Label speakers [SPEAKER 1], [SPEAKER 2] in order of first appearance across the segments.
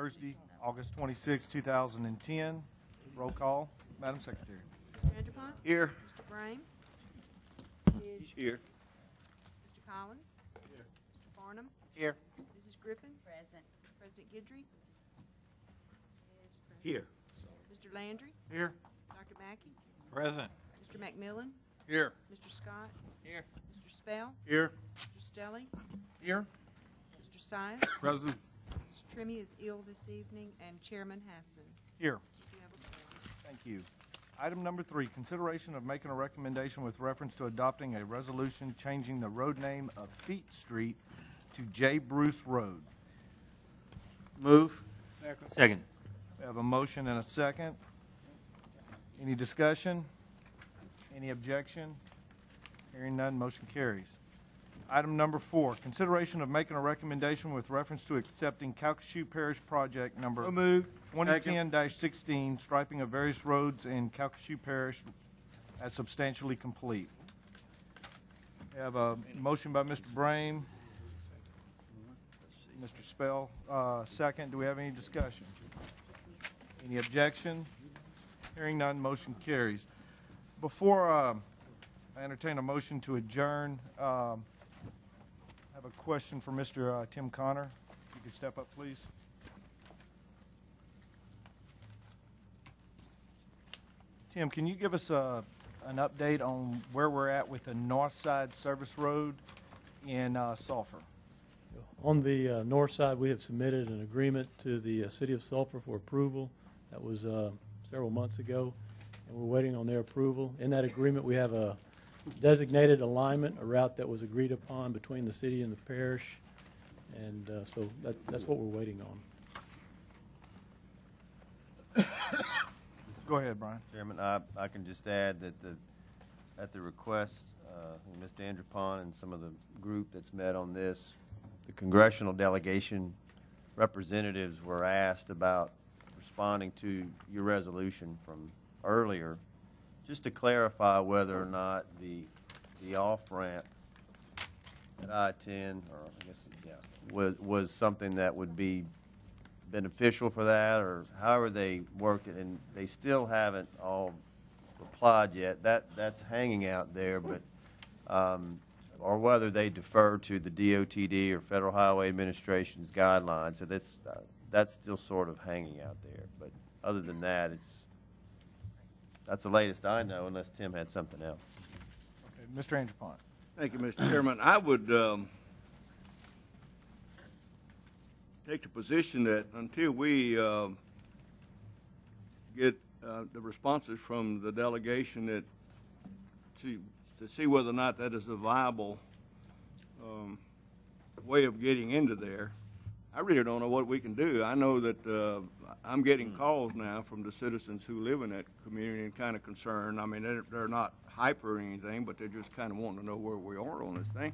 [SPEAKER 1] Thursday, August 26, 2010. Roll call. Madam Secretary.
[SPEAKER 2] Mr. Vanderpump?
[SPEAKER 3] Here.
[SPEAKER 2] Mr. Brame?
[SPEAKER 3] He's here.
[SPEAKER 2] Mr. Collins? Here. Mr. Farnham?
[SPEAKER 3] Here.
[SPEAKER 2] Mrs. Griffin?
[SPEAKER 4] Present.
[SPEAKER 2] President Guidry? Is present.
[SPEAKER 3] Here.
[SPEAKER 2] Mr. Landry?
[SPEAKER 1] Here.
[SPEAKER 2] Dr. Mackey?
[SPEAKER 3] Present.
[SPEAKER 2] Mr. McMillan?
[SPEAKER 3] Here.
[SPEAKER 2] Mr. Scott?
[SPEAKER 3] Here.
[SPEAKER 2] Mr. Spell?
[SPEAKER 3] Here.
[SPEAKER 2] Mr. Stelling?
[SPEAKER 3] Here.
[SPEAKER 2] Mr. Science?
[SPEAKER 3] Present.
[SPEAKER 2] Mrs. Trimmy is ill this evening, and Chairman Hassan.
[SPEAKER 1] Here.
[SPEAKER 2] You have a quorum.
[SPEAKER 1] Thank you. Item number 3, consideration of making a recommendation with reference to adopting a resolution changing the road name of Feet Street to J. Bruce Road.
[SPEAKER 3] Move. Second.
[SPEAKER 1] We have a motion and a second. Any discussion? Any objection? Hearing none, motion carries. Item number 4, consideration of making a recommendation with reference to accepting Calcasieu Parish Project number 2010-16, striping of various roads in Calcasieu Parish as substantially complete. We have a motion by Mr. Brame. Mr. Spell, second. Do we have any discussion? Any objection? Hearing none, motion carries. Before I entertain a motion to adjourn, I have a question for Mr. Tim Connor. If you could step up, please. Tim, can you give us an update on where we're at with the North Side Service Road in Sulphur?
[SPEAKER 5] On the north side, we have submitted an agreement to the City of Sulphur for approval. That was several months ago, and we're waiting on their approval. In that agreement, we have a designated alignment, a route that was agreed upon between the city and the parish, and so that's what we're waiting on.
[SPEAKER 1] Go ahead, Brian.
[SPEAKER 6] Chairman, I can just add that at the request of Mr. Andropon and some of the group that's met on this, the congressional delegation representatives were asked about responding to your resolution from earlier, just to clarify whether or not the off-ramp at I-10, or I guess, yeah, was something that would be beneficial for that, or however they worked it, and they still haven't all replied yet. That's hanging out there, but or whether they defer to the DOTD or Federal Highway Administration's guidelines. So that's still sort of hanging out there. But other than that, that's the latest I know, unless Tim had something else.
[SPEAKER 1] Okay, Mr. Andropon.
[SPEAKER 3] Thank you, Mr. Chairman. I would take the position that until we get the responses from the delegation to see whether or not that is a viable way of getting into there, I really don't know what we can do. I know that I'm getting calls now from the citizens who live in that community and kind of concerned. I mean, they're not hyper or anything, but they're just kind of wanting to know where we are on this thing.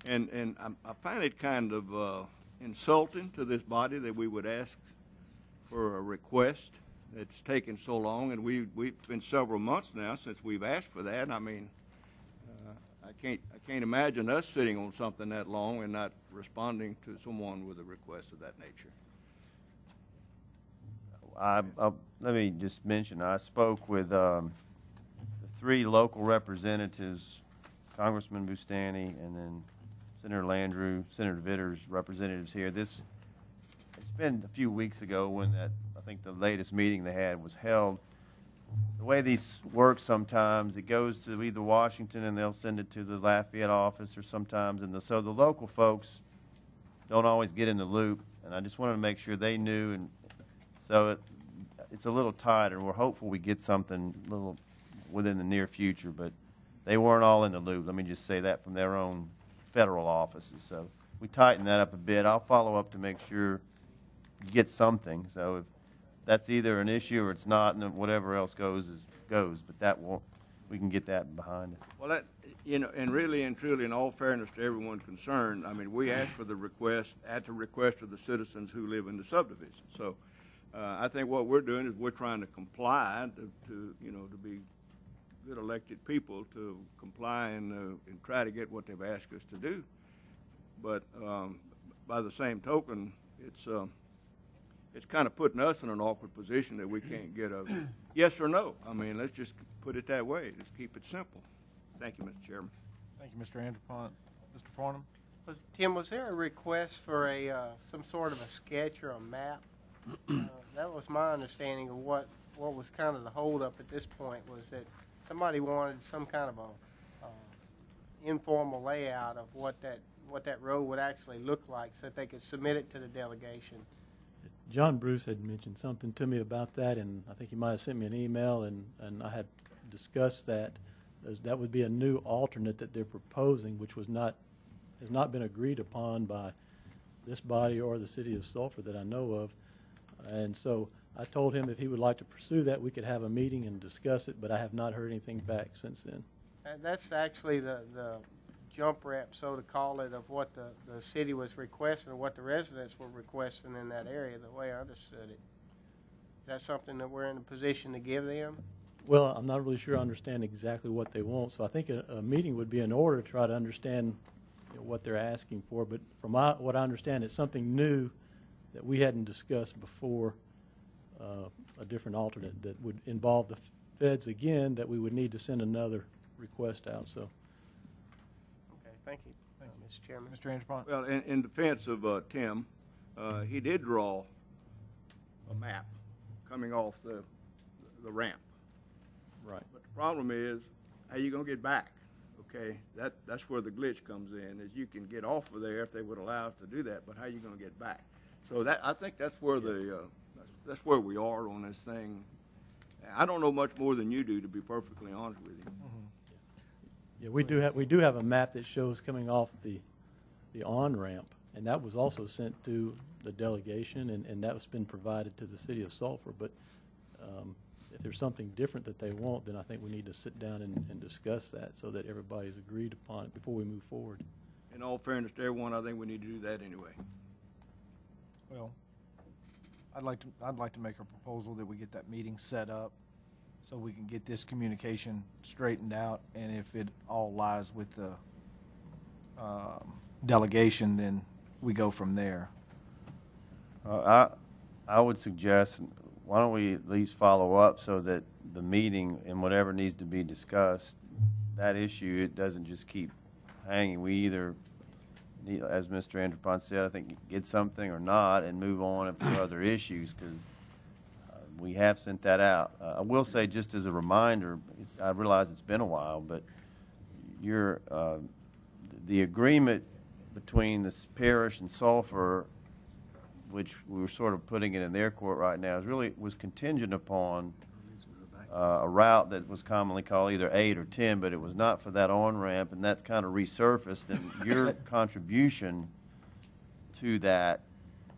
[SPEAKER 3] And I find it kind of insulting to this body that we would ask for a request that's taken so long, and we've been several months now since we've asked for that. I mean, I can't imagine us sitting on something that long and not responding to someone with a request of that nature.
[SPEAKER 6] Let me just mention, I spoke with the 3 local representatives, Congressman Boustany, and then Senator Landrieu, Senator Vitter's representatives here. It's been a few weeks ago when I think the latest meeting they had was held. The way these work sometimes, it goes to either Washington and they'll send it to the Lafayette office, or sometimes, so the local folks don't always get in the loop, and I just wanted to make sure they knew, and so it's a little tighter, and we're hopeful we get something a little within the near future, but they weren't all in the loop. Let me just say that from their own federal offices, so we tightened that up a bit. I'll follow up to make sure you get something, so if that's either an issue or it's not, and whatever else goes, but that won't, we can get that behind it.
[SPEAKER 3] Well, that, and really and truly, in all fairness to everyone concerned, I mean, we asked for the request at the request of the citizens who live in the subdivision. So I think what we're doing is we're trying to comply to be good elected people, to comply and try to get what they've asked us to do. But by the same token, it's kind of putting us in an awkward position that we can't get a yes or no. I mean, let's just put it that way. Just keep it simple. Thank you, Mr. Chairman.
[SPEAKER 1] Thank you, Mr. Anderpont. Mr. Farnum?
[SPEAKER 4] Tim, was there a request for some sort of a sketch or a map? That was my understanding of what was kind of the holdup at this point, was that somebody wanted some kind of a informal layout of what that road would actually look like, so that they could submit it to the delegation.
[SPEAKER 5] John Bruce had mentioned something to me about that, and I think he might have sent me an email, and I had discussed that. That would be a new alternate that they're proposing, which has not been agreed upon by this body or the city of Sulphur that I know of. And so I told him if he would like to pursue that, we could have a meeting and discuss it, but I have not heard anything back since then.
[SPEAKER 4] That's actually the jump wrap, so to call it, of what the city was requesting, or what the residents were requesting in that area, the way I understood it. Is that something that we're in a position to give them?
[SPEAKER 5] Well, I'm not really sure I understand exactly what they want, so I think a meeting would be in order to try to understand what they're asking for. But from what I understand, it's something new that we hadn't discussed before, a different alternate that would involve the feds again, that we would need to send another request out. So,
[SPEAKER 4] Okay, thank you, Mr. Chairman.
[SPEAKER 1] Mr. Anderpont?
[SPEAKER 3] Well, in defense of Tim, he did draw a map coming off the ramp.
[SPEAKER 5] right.
[SPEAKER 3] But the problem is, how you gonna get back? Okay, that's where the glitch comes in, is you can get off of there if they would allow us to do that, but how you gonna get back? So I think that's where that's where we are on this thing. I don't know much more than you do, to be perfectly honest with you.
[SPEAKER 5] Yeah, we do have a map that shows coming off the on-ramp, and that was also sent to the delegation, and that was been provided to the city of Sulphur. But if there's something different that they want, then I think we need to sit down and discuss that so that everybody's agreed upon it before we move forward.
[SPEAKER 3] In all fairness to everyone, I think we need to do that anyway.
[SPEAKER 1] Well, I'd like to make a proposal that we get that meeting set up so we can get this communication straightened out, and if it all lies with the delegation, then we go from there.
[SPEAKER 6] I would suggest, why don't we at least follow up so that the meeting and whatever needs to be discussed, that issue, it doesn't just keep hanging. We either need, as Mr. Anderpont said, I think get something or not and move on for other issues, because we have sent that out. I will say, just as a reminder, I realize it's been a while, but the agreement between the parish and Sulphur, which we were sort of putting it in their court right now, was contingent upon a route that was commonly called either 8 or 10, but it was not for that on-ramp, and that's kind of resurfaced, and your contribution to that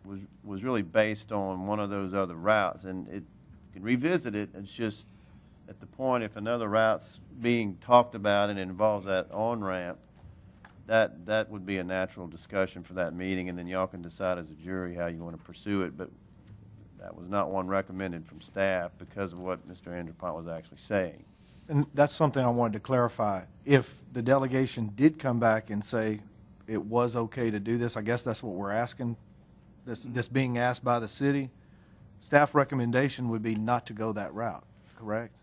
[SPEAKER 6] was really based on one of those other routes, and it you can revisit it. It's just at the point, if another route's being talked about and it involves that on-ramp, that would be a natural discussion for that meeting, and then y'all can decide as a jury how you want to pursue it. But that was not one recommended from staff because of what Mr. Anderpont was actually saying.
[SPEAKER 1] And that's something I wanted to clarify. If the delegation did come back and say it was okay to do this, I guess that's what we're asking, this being asked by the city, staff recommendation would be not to go that route, correct?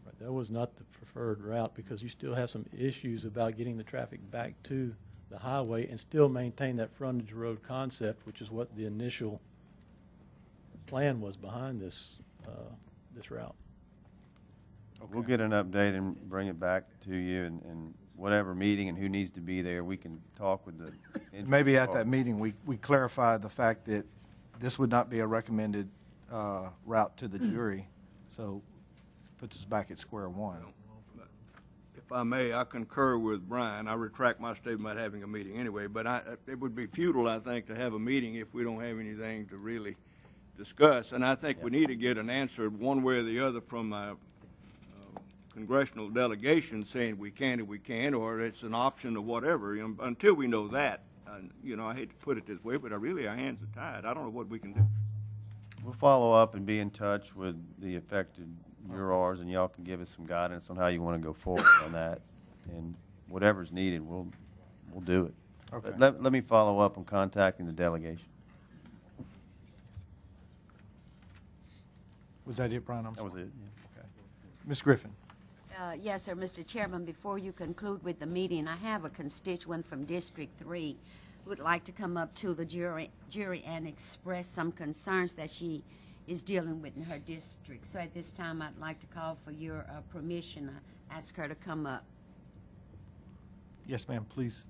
[SPEAKER 5] Right, that was not the preferred route, because you still have some issues about getting the traffic back to the highway and still maintain that frontage road concept, which is what the initial plan was behind this route.
[SPEAKER 1] Okay.
[SPEAKER 6] We'll get an update and bring it back to you, and whatever meeting and who needs to be there, we can talk with the.
[SPEAKER 1] Maybe at that meeting, we clarify the fact that this would not be a recommended route to the jury, so puts us back at square one.
[SPEAKER 3] If I may, I concur with Brian. I retract my statement about having a meeting anyway, but it would be futile, I think, to have a meeting if we don't have anything to really discuss. And I think we need to get an answer one way or the other from a congressional delegation saying we can and we can't, or it's an option or whatever. You know, until we know that, I hate to put it this way, but our hands are tied. I don't know what we can do.
[SPEAKER 6] We'll follow up and be in touch with the affected jurors, and y'all can give us some guidance on how you want to go forward on that. And whatever's needed, we'll do it.
[SPEAKER 1] Okay.
[SPEAKER 6] But let me follow up on contacting the delegation.
[SPEAKER 1] Was that it, Brian? I'm
[SPEAKER 6] That was
[SPEAKER 1] sorry.
[SPEAKER 6] it. Yeah.
[SPEAKER 1] Okay. Ms. Griffin?
[SPEAKER 7] Yes, sir, Mr. Chairman, before you conclude with the meeting, I have a constituent from District 3 who would like to come up to the jury and express some concerns that she is dealing with in her district. So at this time, I'd like to call for your permission. I ask her to come up.
[SPEAKER 1] Yes, ma'am, please.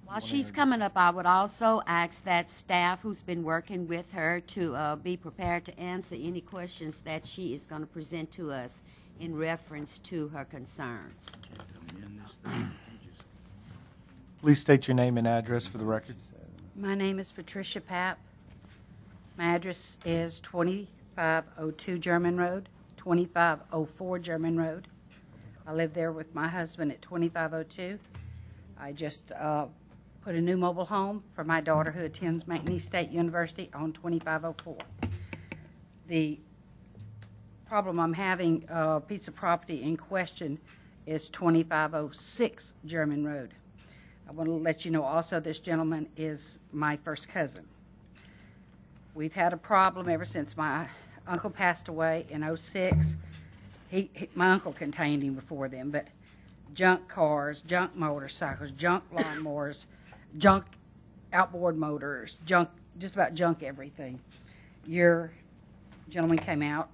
[SPEAKER 7] While she's coming up, I would also ask that staff who's been working with her to be prepared to answer any questions that she is going to present to us in reference to her concerns.
[SPEAKER 1] Please state your name and address for the record.
[SPEAKER 8] My name is Patricia Papp. My address is 2502 German Road, 2504 German Road. I live there with my husband at 2502. I just put a new mobile home for my daughter who attends McNeese State University on 2504. The problem I'm having, piece of property in question, is 2506 German Road. I want to let you know also this gentleman is my first cousin. We've had a problem ever since my uncle passed away in '06. My uncle contained him before then, but junk cars, junk motorcycles, junk lawnmowers, junk outboard motors, junk, just about junk everything. Your gentleman came out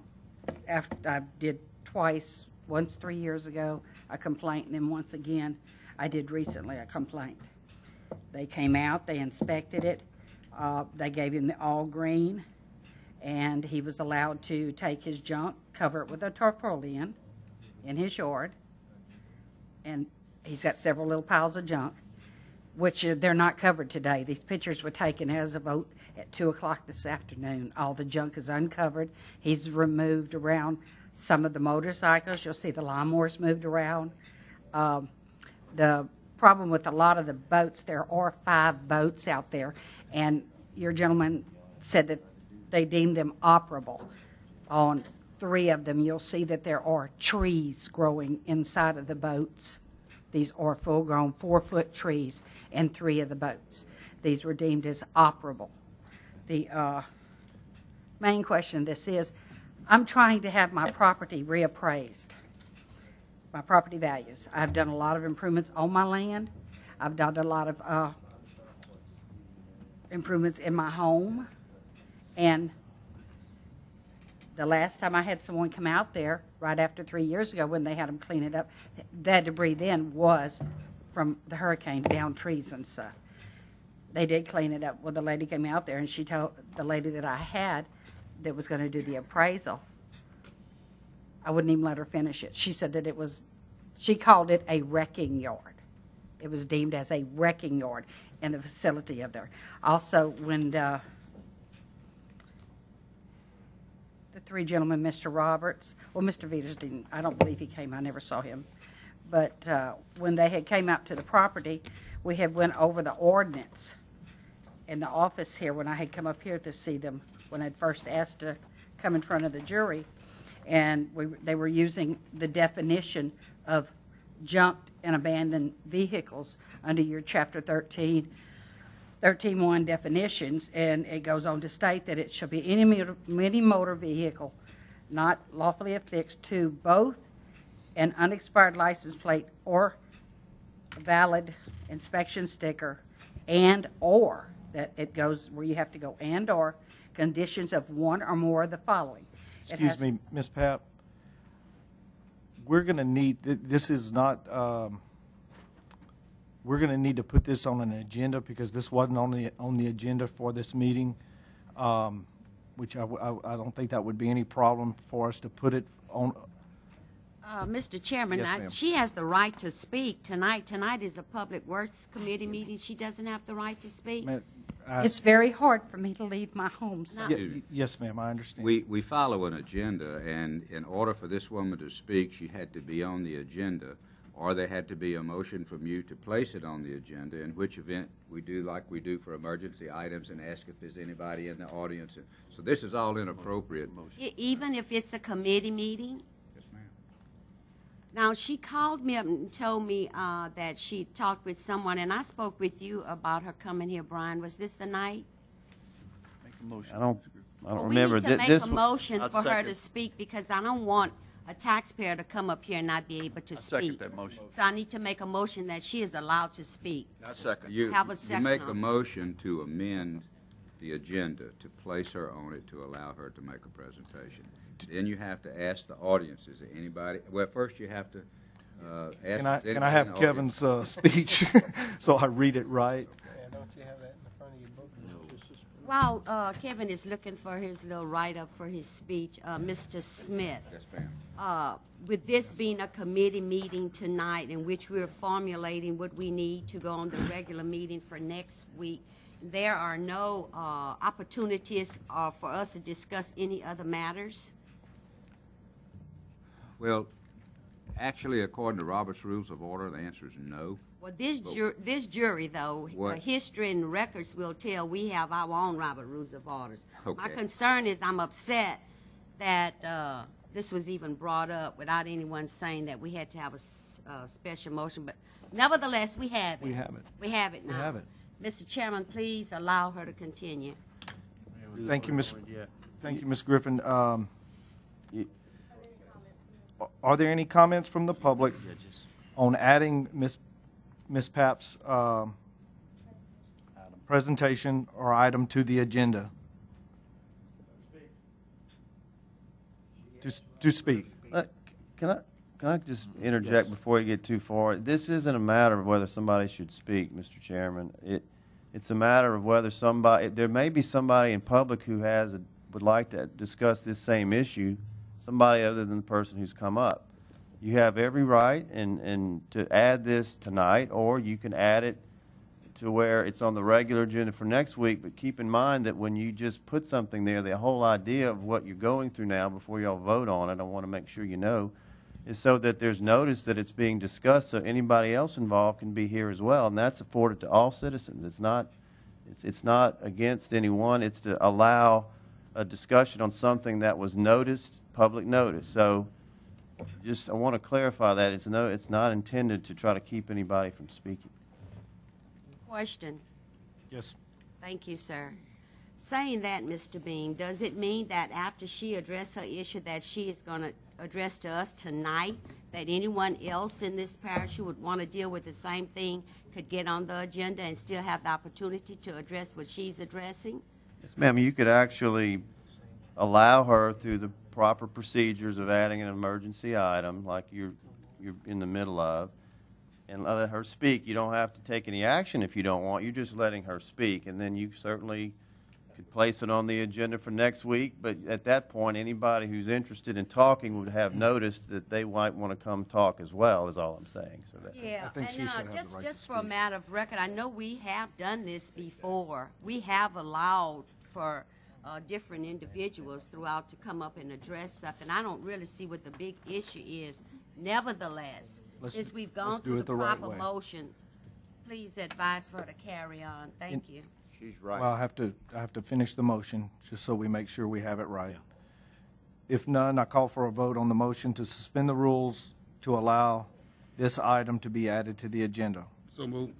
[SPEAKER 8] after I did twice, once 3 years ago, a complaint, and then once again, I did recently a complaint. They came out, they inspected it, they gave him the all green, and he was allowed to take his junk, cover it with a tarpaulin in his yard, and he's got several little piles of junk, which they're not covered today. These pictures were taken as of at 2 o'clock this afternoon. All the junk is uncovered. He's removed around some of the motorcycles. You'll see the lawnmowers moved around. The problem with a lot of the boats, there are 5 boats out there, and your gentleman said that they deemed them operable. On 3 of them, you'll see that there are trees growing inside of the boats. These are full-grown 4-foot trees in 3 of the boats. These were deemed as operable. The main question of this is, I'm trying to have my property reappraised, my property values. I've done a lot of improvements on my land. I've done a lot of improvements in my home. And the last time I had someone come out there, right after 3 years ago when they had them clean it up, that debris then was from the hurricane, down trees and stuff. They did clean it up. Well, the lady came out there and she told the lady that I had that was going to do the appraisal, I wouldn't even let her finish it. She said that it was, she called it a wrecking yard. It was deemed as a wrecking yard in the facility of there. Also, when the 3 gentlemen, Mr. Roberts, well, Mr. Veters didn't, I don't believe he came, I never saw him. But when they had came out to the property, we had went over the ordinance in the office here when I had come up here to see them, when I'd first asked to come in front of the jury. And they were using the definition of junked and abandoned vehicles under your Chapter 13.1 definitions, and it goes on to state that it shall be any motor vehicle not lawfully affixed to both an unexpired license plate or a valid inspection sticker, and or, that it goes where you have to go, and or conditions of one or more of the following.
[SPEAKER 1] Excuse me, Ms. Papp. We're going to need, this is not, we're going to need to put this on an agenda because this wasn't on the agenda for this meeting, which I don't think that would be any problem for us to put it on.
[SPEAKER 7] Mr. Chairman,
[SPEAKER 1] Yes, ma'am.
[SPEAKER 7] she has the right to speak tonight. Tonight is a Public Works Committee meeting. She doesn't have the right to speak.
[SPEAKER 8] It's very hard for me to leave my home, so.
[SPEAKER 1] Yes, ma'am, I understand.
[SPEAKER 9] We follow an agenda, and in order for this woman to speak, she had to be on the agenda, or there had to be a motion from you to place it on the agenda, in which event we do like we do for emergency items and ask if there's anybody in the audience. So this is all inappropriate.
[SPEAKER 7] Even if it's a committee meeting?
[SPEAKER 9] Yes, ma'am.
[SPEAKER 7] Now, she called me up and told me that she talked with someone, and I spoke with you about her coming here, Brian. Was this the night?
[SPEAKER 6] I don't I don't
[SPEAKER 7] Well,
[SPEAKER 6] remember.
[SPEAKER 7] We need to make
[SPEAKER 6] This
[SPEAKER 7] a
[SPEAKER 6] wa-
[SPEAKER 7] motion
[SPEAKER 10] I'd
[SPEAKER 7] for her
[SPEAKER 10] second.
[SPEAKER 7] to speak because I don't want a taxpayer to come up here and not be able to
[SPEAKER 10] second
[SPEAKER 7] speak.
[SPEAKER 10] that motion.
[SPEAKER 7] So I need to make a motion that she is allowed to speak.
[SPEAKER 3] I second.
[SPEAKER 9] You
[SPEAKER 7] Have a second
[SPEAKER 9] make
[SPEAKER 7] on
[SPEAKER 9] a
[SPEAKER 7] it.
[SPEAKER 9] motion to amend the agenda, to place her on it, to allow her to make a presentation. Then you have to ask the audience, is there anybody, well, first you have to ask.
[SPEAKER 1] Can I,
[SPEAKER 9] is
[SPEAKER 1] can I
[SPEAKER 9] anybody in
[SPEAKER 1] have
[SPEAKER 9] the audience?
[SPEAKER 1] Kevin's speech so I read it right?
[SPEAKER 4] Yeah, don't you have that in the front of your book?
[SPEAKER 7] While Kevin is looking for his little write-up for his speech, Mr. Smith,
[SPEAKER 9] Yes, ma'am.
[SPEAKER 7] with this being a committee meeting tonight in which we're formulating what we need to go on the regular meeting for next week, there are no opportunities for us to discuss any other matters?
[SPEAKER 9] Well, actually, according to Robert's Rules of Order, the answer is no.
[SPEAKER 7] Well, this jury, though,
[SPEAKER 9] What?
[SPEAKER 7] history and records will tell we have our own Robert Rules of Orders. My
[SPEAKER 9] Okay.
[SPEAKER 7] concern is I'm upset that this was even brought up without anyone saying that we had to have a special motion. But nevertheless, we have it.
[SPEAKER 1] We have it.
[SPEAKER 7] We have it now.
[SPEAKER 1] We have it.
[SPEAKER 7] Mr. Chairman, please allow her to continue.
[SPEAKER 1] Thank you, Ms. Griffin. Are there any comments from the public on adding Ms. Papp's presentation or item to the agenda? To speak.
[SPEAKER 6] Can I just interject before you get too far? This isn't a matter of whether somebody should speak, Mr. Chairman. It's a matter of whether there may be somebody in public who would like to discuss this same issue, somebody other than the person who's come up. You have every right and to add this tonight, or you can add it to where it's on the regular agenda for next week. But keep in mind that when you just put something there, the whole idea of what you're going through now before y'all vote on it, I want to make sure you know, is so that there's notice that it's being discussed, so anybody else involved can be here as well, and that's afforded to all citizens. It's not against anyone. It's to allow a discussion on something that was noticed, public notice. So, I want to clarify that it's not intended to try to keep anybody from speaking.
[SPEAKER 7] Question.
[SPEAKER 1] Yes.
[SPEAKER 7] Thank you, sir. Saying that, Mr. Bean, does it mean that after she addressed her issue that she is going to address to us tonight, that anyone else in this parish who would want to deal with the same thing could get on the agenda and still have the opportunity to address what she's addressing?
[SPEAKER 6] Yes, ma'am. You could actually allow her through the proper procedures of adding an emergency item like you're in the middle of, and let her speak. You don't have to take any action if you don't want. You're just letting her speak, and then you certainly could place it on the agenda for next week. But at that point, anybody who's interested in talking would have noticed that they might want to come talk as well, is all I'm saying. So that,
[SPEAKER 7] Yeah,
[SPEAKER 1] think she
[SPEAKER 7] and
[SPEAKER 1] should have the right to
[SPEAKER 7] just for a
[SPEAKER 1] speak.
[SPEAKER 7] matter of record, I know we have done this before. We have allowed for different individuals throughout to come up and address something. I don't really see what the big issue is. Nevertheless,
[SPEAKER 1] Let's-
[SPEAKER 7] since we've
[SPEAKER 1] let's
[SPEAKER 7] gone
[SPEAKER 1] do
[SPEAKER 7] through
[SPEAKER 1] it
[SPEAKER 7] the
[SPEAKER 1] the right
[SPEAKER 7] proper
[SPEAKER 1] way.
[SPEAKER 7] motion, please advise for her to carry on. Thank you.
[SPEAKER 3] She's right.
[SPEAKER 1] Well, I have to finish the motion, just so we make sure we have it right. If none, I call for a vote on the motion to suspend the rules to allow this item to be added to the agenda.
[SPEAKER 10] So move.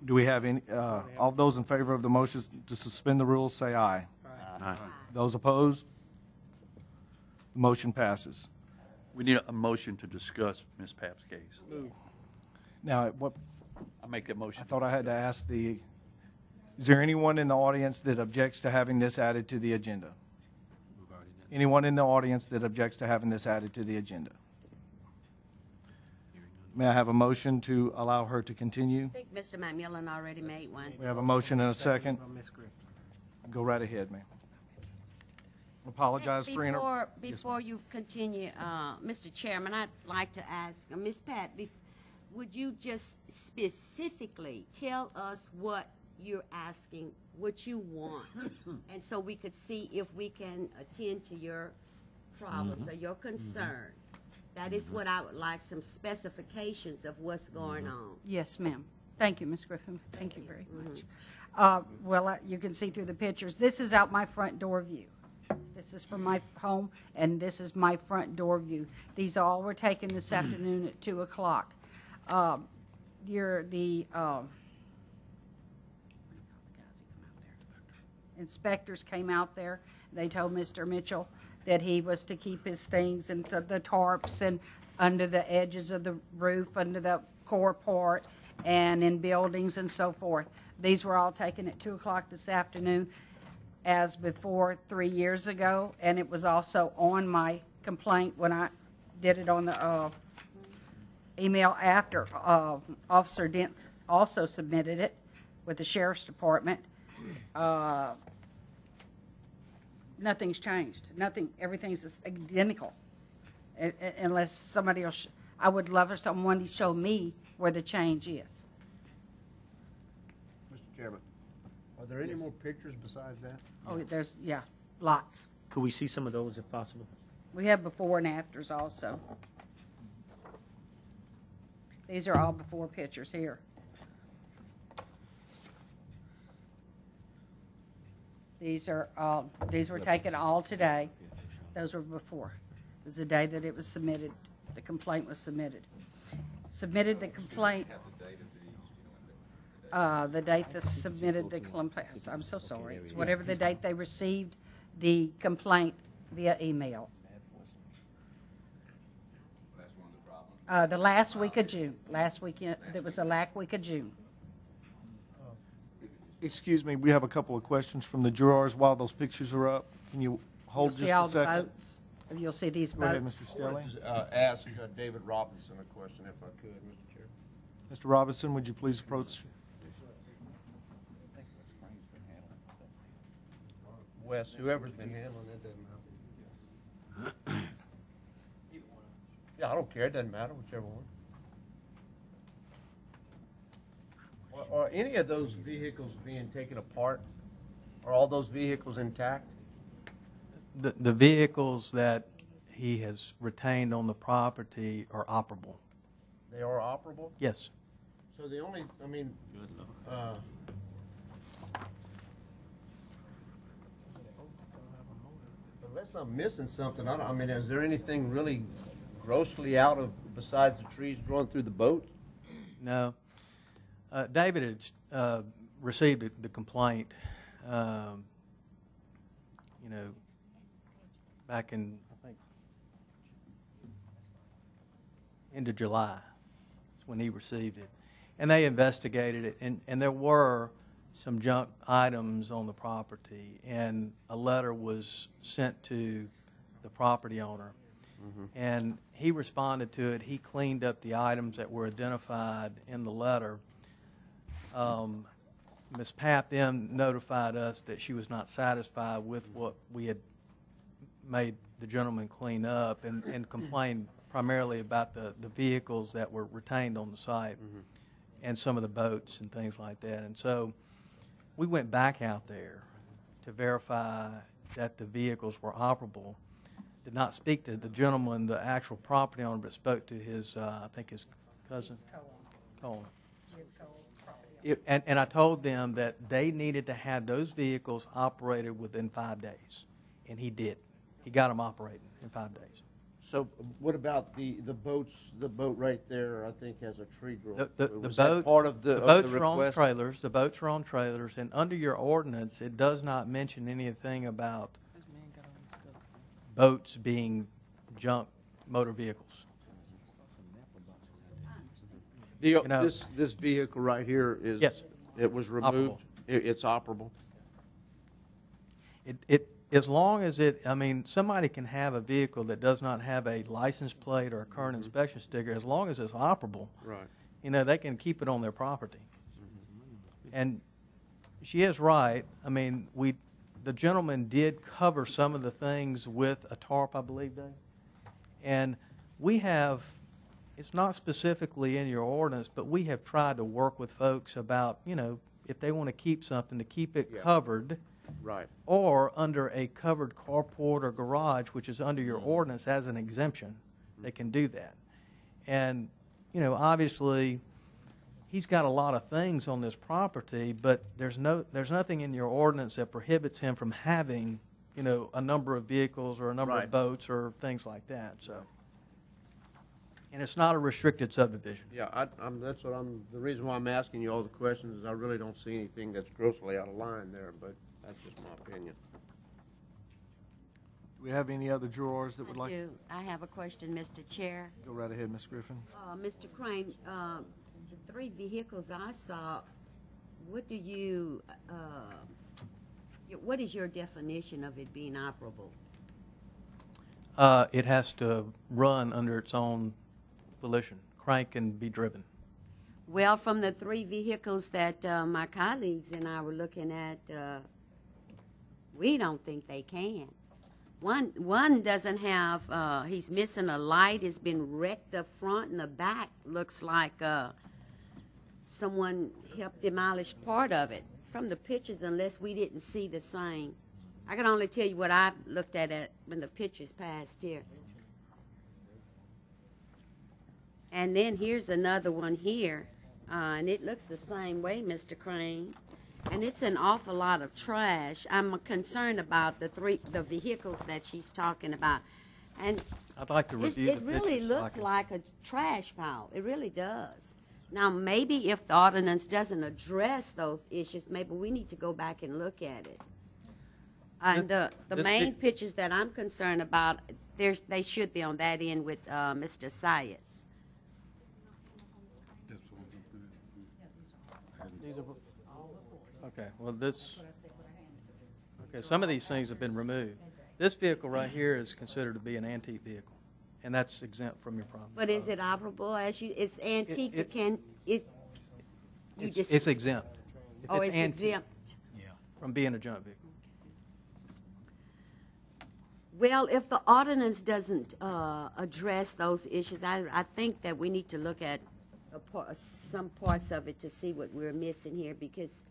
[SPEAKER 1] Do we have any, all those in favor of the motion to suspend the rules, say aye.
[SPEAKER 10] Aye.
[SPEAKER 1] Those opposed? The motion passes.
[SPEAKER 10] We need a motion to discuss Ms. Papp's case.
[SPEAKER 1] Now,
[SPEAKER 10] I make that motion.
[SPEAKER 1] I thought I had to ask is there anyone in the audience that objects to having this added to the agenda? Anyone in the audience that objects to having this added to the agenda? May I have a motion to allow her to continue?
[SPEAKER 7] I think Mr. McMillan already made one.
[SPEAKER 1] We have a motion and a second.
[SPEAKER 4] By Ms. Griffin.
[SPEAKER 1] Go right ahead, ma'am. Apologize for
[SPEAKER 7] Before you continue, Mr. Chairman, I'd like to ask Ms. Pat, would you just specifically tell us what you're asking, what you want, and so we could see if we can attend to your problems or your concern? That is what I would like, some specifications of what's going on.
[SPEAKER 8] Yes, ma'am. Thank you, Ms. Griffin. Thank you very much. Well, you can see through the pictures. This is out my front door view. This is from my home, and this is my front door view. These all were taken this afternoon at 2 o'clock. inspectors came out there. They told Mr. Mitchell that he was to keep his things into the tarps and under the edges of the roof, under the core part, and in buildings and so forth. These were all taken at 2 o'clock this afternoon, as before 3 years ago, and it was also on my complaint when I did it on the email after. Officer Dent also submitted it with the sheriff's department. Nothing's changed. Nothing. Everything's identical. Unless somebody else, I would love for someone to show me where the change is.
[SPEAKER 11] Mr. Chairman, are there any more pictures besides that?
[SPEAKER 8] Oh, there's, yeah, lots.
[SPEAKER 12] Could we see some of those if possible?
[SPEAKER 8] We have before and afters also. These are all before pictures here. These were taken all today. Those were before. It was the day that it was submitted, the complaint was submitted. Submitted the complaint. The date that submitted the complaint, I'm so sorry. It's whatever the date they received the complaint via email. The last week of June. Last weekend, it was the last week of June.
[SPEAKER 1] Excuse me, we have a couple of questions from the jurors while those pictures are up. Can you hold just
[SPEAKER 8] See
[SPEAKER 1] a
[SPEAKER 8] all the
[SPEAKER 1] second?
[SPEAKER 8] boats. You'll see these
[SPEAKER 1] Go ahead,
[SPEAKER 8] boats.
[SPEAKER 1] Mr. Stelling.
[SPEAKER 11] Ask David Robinson a question if I could, Mr. Chair.
[SPEAKER 1] Mr. Robinson, would you please approach?
[SPEAKER 11] Wes, whoever's been handling it, doesn't matter. Yeah, I don't care, it doesn't matter, whichever one. Are any of those vehicles being taken apart? Are all those vehicles intact?
[SPEAKER 5] The vehicles that he has retained on the property are operable.
[SPEAKER 11] They are operable?
[SPEAKER 5] Yes.
[SPEAKER 11] So the only, I mean, unless I'm missing something, I mean, is there anything really grossly out of, besides the trees growing through the boat?
[SPEAKER 5] No. David had received the complaint, back in, I think, end of July is when he received it. And they investigated it, and there were some junk items on the property, and a letter was sent to the property owner. And he responded to it. He cleaned up the items that were identified in the letter. Ms. Papp then notified us that she was not satisfied with what we had made the gentleman clean up, and complained primarily about the vehicles that were retained on the site and some of the boats and things like that. And so we went back out there to verify that the vehicles were operable. Did not speak to the gentleman, the actual property owner, but spoke to his, I think his cousin. Colin. And I told them that they needed to have those vehicles operated within 5 days, and he did. He got them operating in 5 days.
[SPEAKER 11] So what about the boats? The boat right there, I think, has a tree growing.
[SPEAKER 5] The
[SPEAKER 11] Was that
[SPEAKER 5] boats,
[SPEAKER 11] part of the
[SPEAKER 5] boats are on
[SPEAKER 11] request?
[SPEAKER 5] trailers. The boats are on trailers, and under your ordinance, it does not mention anything about boats being junk motor vehicles.
[SPEAKER 11] This vehicle right here is.
[SPEAKER 5] Yes.
[SPEAKER 11] It was removed. It's operable.
[SPEAKER 5] As long as somebody can have a vehicle that does not have a license plate or a current inspection sticker, as long as it's operable.
[SPEAKER 11] Right.
[SPEAKER 5] They can keep it on their property. And she is right. I mean, the gentleman did cover some of the things with a tarp, I believe, Dave. And we have, it's not specifically in your ordinance, but we have tried to work with folks about, if they want to keep something, to keep it covered.
[SPEAKER 11] Right.
[SPEAKER 5] Or under a covered carport or garage, which is under your ordinance as an exemption, they can do that. And, obviously, he's got a lot of things on this property, but there's nothing in your ordinance that prohibits him from having, a number of vehicles or a number of boats or things like that. So, and it's not a restricted subdivision.
[SPEAKER 11] Yeah, the reason why I'm asking you all the questions is I really don't see anything that's grossly out of line there, but That's just my opinion.
[SPEAKER 1] Do we have any other drawers that would like?
[SPEAKER 7] I have a question, Mr. Chair.
[SPEAKER 1] Go right ahead, Ms. Griffin.
[SPEAKER 7] Mr. Crane, the 3 vehicles I saw, what do you, what is your definition of it being operable?
[SPEAKER 12] It has to run under its own volition. Crank and be driven.
[SPEAKER 7] Well, from the 3 vehicles that my colleagues and I were looking at, we don't think they can. One doesn't have, he's missing a light, it's been wrecked up front, and the back looks like someone helped demolish part of it. From the pictures, unless we didn't see the same. I can only tell you what I looked at when the pictures passed here. And then here's another one here, and it looks the same way, Mr. Crane. And it's an awful lot of trash. I'm concerned about the vehicles that she's talking about. And
[SPEAKER 12] I'd like to review
[SPEAKER 7] it really looks like a trash pile. It really does. Now, maybe if the ordinance doesn't address those issues, maybe we need to go back and look at it. And the main pictures that I'm concerned about, they should be on that end with Mr. Sias.
[SPEAKER 12] Okay, well, some of these things have been removed. This vehicle right here is considered to be an antique vehicle, and that's exempt from your problem.
[SPEAKER 7] But is it operable it's antique?
[SPEAKER 12] It's exempt. If
[SPEAKER 7] Oh, it's
[SPEAKER 12] antique,
[SPEAKER 7] exempt.
[SPEAKER 12] Yeah, from being a junk vehicle.
[SPEAKER 7] Well, if the ordinance doesn't address those issues, I think that we need to look at some parts of it to see what we're missing here, because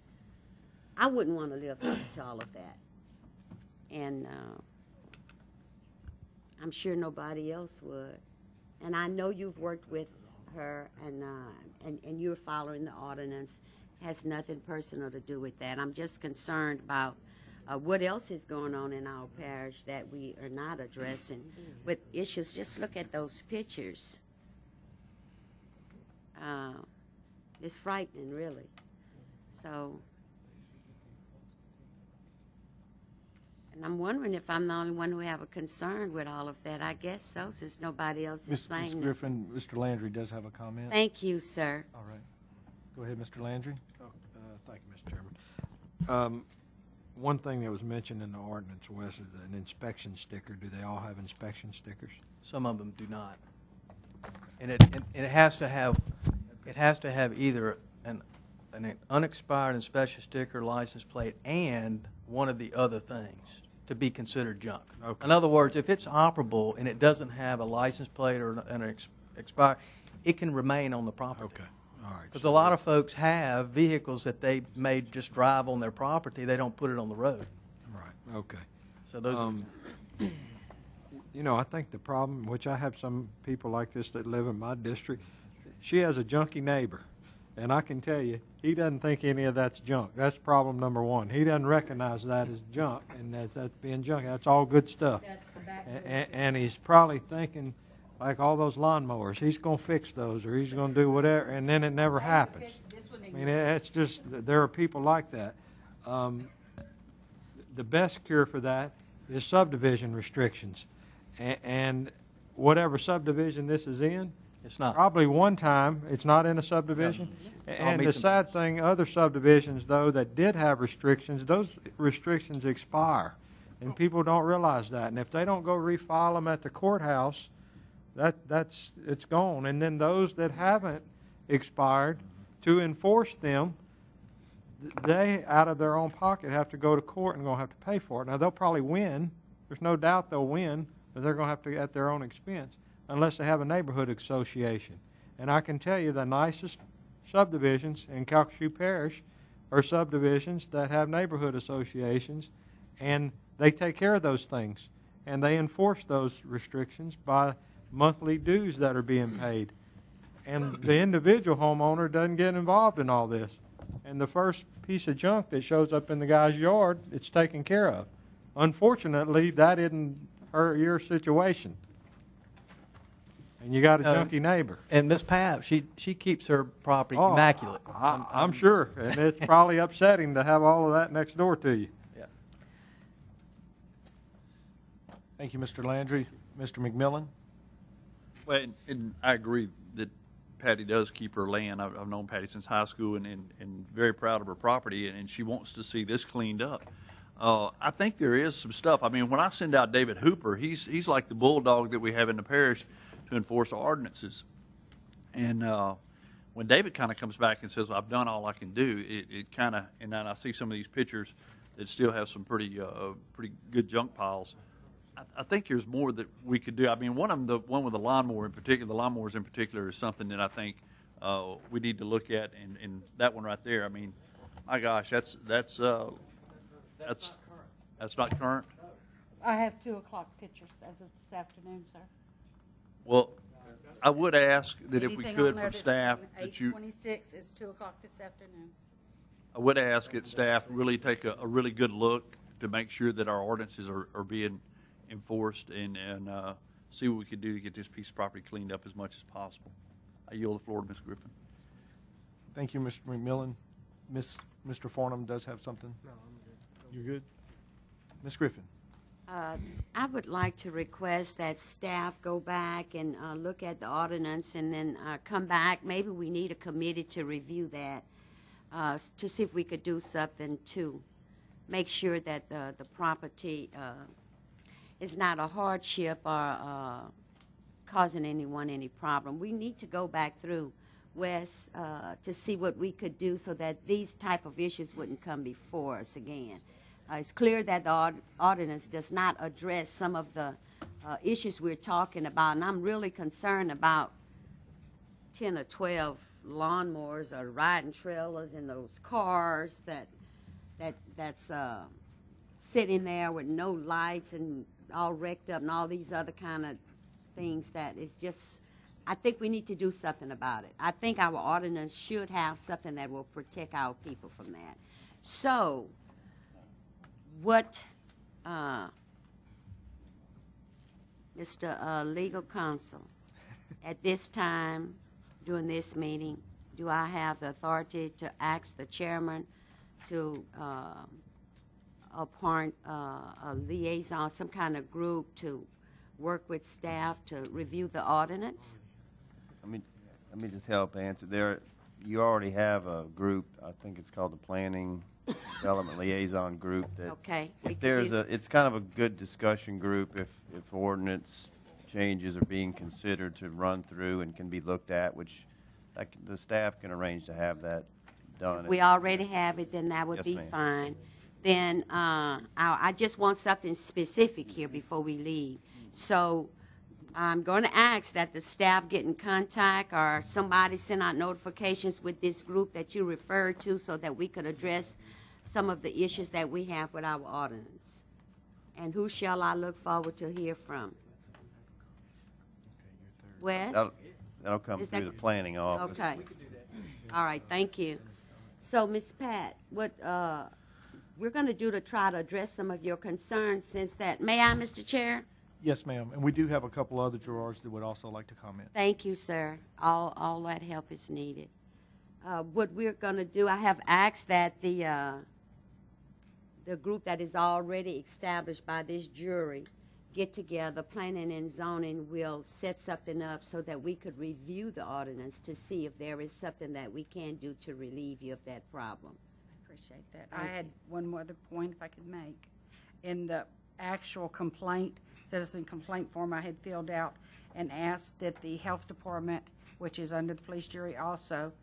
[SPEAKER 7] I wouldn't want to live next to all of that. And I'm sure nobody else would. And I know you've worked with her, and you're following the ordinance. It has nothing personal to do with that. I'm just concerned about what else is going on in our parish that we are not addressing with issues. Just look at those pictures. It's frightening, really. So, and I'm wondering if I'm the only one who have a concern with all of that. I guess so, since nobody else is
[SPEAKER 1] Ms.
[SPEAKER 7] saying
[SPEAKER 1] Ms.
[SPEAKER 7] that.
[SPEAKER 1] Griffin, Mr. Landry does have a comment.
[SPEAKER 7] Thank you, sir.
[SPEAKER 1] All right. Go ahead, Mr. Landry.
[SPEAKER 13] Thank you, Mr. Chairman. One thing that was mentioned in the ordinance was an inspection sticker. Do they all have inspection stickers?
[SPEAKER 12] Some of them do not. And it has to have either an unexpired inspection sticker, license plate, and one of the other things to be considered junk.
[SPEAKER 13] Okay.
[SPEAKER 12] In other words, if it's operable and it doesn't have a license plate or an expired, it can remain on the property.
[SPEAKER 13] Okay. All right.
[SPEAKER 12] Because a lot of folks have vehicles that they may just drive on their property. They don't put it on the road.
[SPEAKER 13] Right. Okay.
[SPEAKER 12] So those
[SPEAKER 13] you know, I think the problem, which I have some people like this that live in my district, she has a junky neighbor. And I can tell you, he doesn't think any of that's junk. That's problem number one. He doesn't recognize that as junk, and that's being junk. That's all good stuff.
[SPEAKER 7] That's the back
[SPEAKER 13] And he's probably thinking, like all those lawnmowers, he's going to fix those or he's going to do whatever, and then it never happens. I mean, it's just, there are people like that. The best cure for that is subdivision restrictions. And whatever subdivision this is in,
[SPEAKER 12] it's not.
[SPEAKER 13] Probably one time, it's not in a subdivision. And the sad thing, other subdivisions, though, that did have restrictions, those restrictions expire. And people don't realize that. And if they don't go refile them at the courthouse, it's gone. And then those that haven't expired, to enforce them, they, out of their own pocket, have to go to court and going to have to pay for it. Now, they'll probably win. There's no doubt they'll win, but they're going to have to at their own expense, unless they have a neighborhood association. And I can tell you the nicest subdivisions in Calcasieu Parish are subdivisions that have neighborhood associations, and they take care of those things. And they enforce those restrictions by monthly dues that are being paid. And the individual homeowner doesn't get involved in all this. And the first piece of junk that shows up in the guy's yard, it's taken care of. Unfortunately, that isn't your situation. And you got a junky neighbor.
[SPEAKER 12] And Miss Pap, she keeps her property immaculate.
[SPEAKER 13] I'm sure. And it's probably upsetting to have all of that next door to you.
[SPEAKER 12] Yeah.
[SPEAKER 1] Thank you, Mr. Landry. Mr. McMillan?
[SPEAKER 10] Well, and I agree that Patty does keep her land. I've known Patty since high school and very proud of her property, and she wants to see this cleaned up. I think there is some stuff. I mean, when I send out David Hooper, he's like the bulldog that we have in the parish to enforce ordinances. And when David kind of comes back and says, well, I've done all I can do, it kind of, and then I see some of these pictures that still have some pretty good junk piles. I think there's more that we could do. I mean, one of them, the one with the lawnmower in particular, the lawnmowers in particular, is something that I think we need to look at. And that one right there, I mean, my gosh, that's not current.
[SPEAKER 8] I have 2 o'clock pictures as of this afternoon, sir.
[SPEAKER 10] Well, I would ask that if we
[SPEAKER 8] Anything
[SPEAKER 10] could
[SPEAKER 8] on there
[SPEAKER 10] from
[SPEAKER 8] that's
[SPEAKER 10] staff
[SPEAKER 8] from
[SPEAKER 10] that you.
[SPEAKER 8] 8:26 is 2 o'clock this afternoon.
[SPEAKER 10] I would ask that staff really take a really good look to make sure that our ordinances are being enforced and see what we can do to get this piece of property cleaned up as much as possible. I yield the floor to Ms. Griffin.
[SPEAKER 1] Thank you, Mr. McMillan. Mr. Farnham does have something? No, I'm good. You're good? Ms. Griffin?
[SPEAKER 7] I would like to request that staff go back and look at the ordinance and then come back. Maybe we need a committee to review that to see if we could do something to make sure that the property is not a hardship or causing anyone any problem. We need to go back through, Wes, to see what we could do so that these type of issues wouldn't come before us again. It's clear that the ordinance does not address some of the issues we're talking about, and I'm really concerned about 10 or 12 lawnmowers or riding trailers in those cars that's sitting there with no lights and all wrecked up and all these other kind of things that is just, I think we need to do something about it. I think our ordinance should have something that will protect our people from that. So, what, Mr. Legal Counsel, at this time, during this meeting, do I have the authority to ask the chairman to appoint a liaison, some kind of group to work with staff to review the ordinance?
[SPEAKER 6] Let me just help answer there. You already have a group, I think it's called the Planning Development Liaison Group. That
[SPEAKER 7] Okay.
[SPEAKER 6] if it's kind of a good discussion group if ordinance changes are being considered to run through and can be looked at, which the staff can arrange to have that done.
[SPEAKER 7] If we already have it, then that would
[SPEAKER 6] Yes,
[SPEAKER 7] be
[SPEAKER 6] ma'am.
[SPEAKER 7] fine. Then I just want something specific here before we leave. So I'm going to ask that the staff get in contact or somebody send out notifications with this group that you referred to so that we could address some of the issues that we have with our ordinance. And who shall I look forward to hear from? Wes?
[SPEAKER 6] That'll come
[SPEAKER 7] Is
[SPEAKER 6] through
[SPEAKER 7] that-
[SPEAKER 6] the planning office.
[SPEAKER 7] Okay. All right, thank you. So, Ms. Pat, what we're going to do to try to address some of your concerns since that, may I, Mr. Chair?
[SPEAKER 1] Yes, ma'am. And we do have a couple other drawers that would also like to comment.
[SPEAKER 7] Thank you, sir. All that help is needed. What we're going to do, I have asked that the group that is already established by this jury get together, planning and zoning will set something up so that we could review the ordinance to see if there is something that we can do to relieve you of that problem.
[SPEAKER 8] Appreciate that. I had one more other point if I could make. In the actual complaint, citizen complaint form I had filled out and asked that the health department, which is under the police jury also,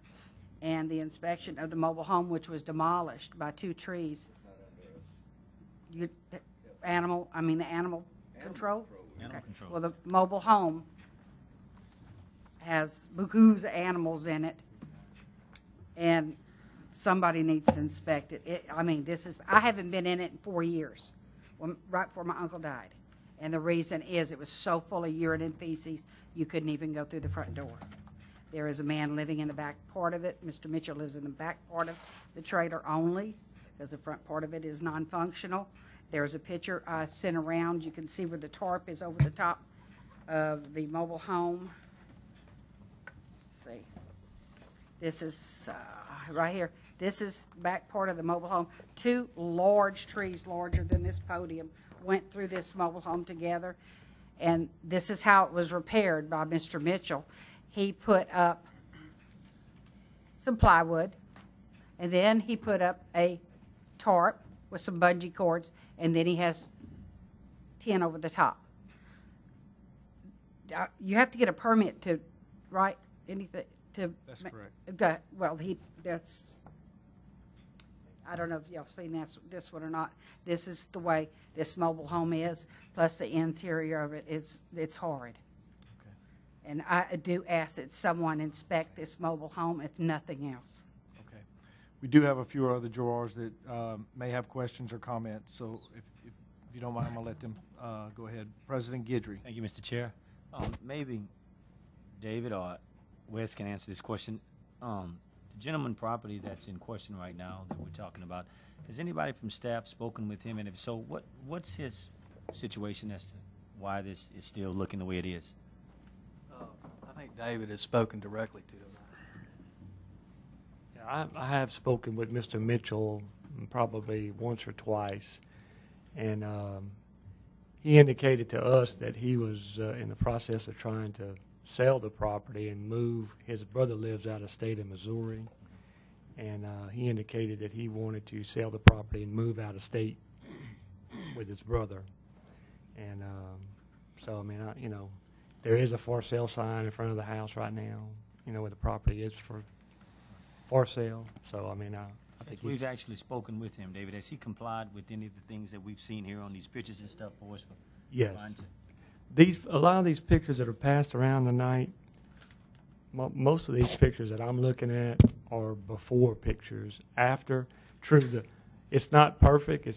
[SPEAKER 8] and the inspection of the mobile home, which was demolished by 2 trees. The animal control? Okay. Well, the mobile home has bukus of animals in it, and somebody needs to inspect it. I haven't been in it in 4 years, right before my uncle died. And the reason is it was so full of urine and feces, you couldn't even go through the front door. There is a man living in the back part of it. Mr. Mitchell lives in the back part of the trailer only, because the front part of it is non-functional. There's a picture I sent around. You can see where the tarp is over the top of the mobile home. Let's see. This is, right here. This is the back part of the mobile home. Two large trees, larger than this podium, went through this mobile home together. And this is how it was repaired by Mr. Mitchell. He put up some plywood, and then he put up a tarp with some bungee cords, and then he has tin over the top. You have to get a permit to write anything to.
[SPEAKER 1] That's correct.
[SPEAKER 8] That's. I don't know if y'all seen this one or not. This is the way this mobile home is, plus the interior of it it's horrid.
[SPEAKER 1] Okay.
[SPEAKER 8] And I do ask that someone inspect this mobile home, if nothing else.
[SPEAKER 1] Okay. We do have a few other drawers that may have questions or comments, so if you don't mind, I'm going to let them go ahead. President Guidry.
[SPEAKER 14] Thank you, Mr. Chair. Maybe David or Wes can answer this question. The gentleman property that's in question right now that we're talking about, has anybody from staff spoken with him? And if so, what's his situation as to why this is still looking the way it is?
[SPEAKER 12] I think David has spoken directly to him.
[SPEAKER 15] Yeah, I have spoken with Mr. Mitchell probably once or twice, and he indicated to us that he was in the process of trying to sell the property and move. His brother lives out of state in Missouri, and he indicated that he wanted to sell the property and move out of state with his brother. And so, I mean, there is a for sale sign in front of the house right now, where the property is for sale. So, I mean, I think
[SPEAKER 14] We've actually spoken with him, David. Has he complied with any of the things that we've seen here on these pictures and stuff for us?
[SPEAKER 15] yes. A lot of these pictures that are passed around tonight, most of these pictures that I'm looking at are before pictures. After, true, it's not perfect.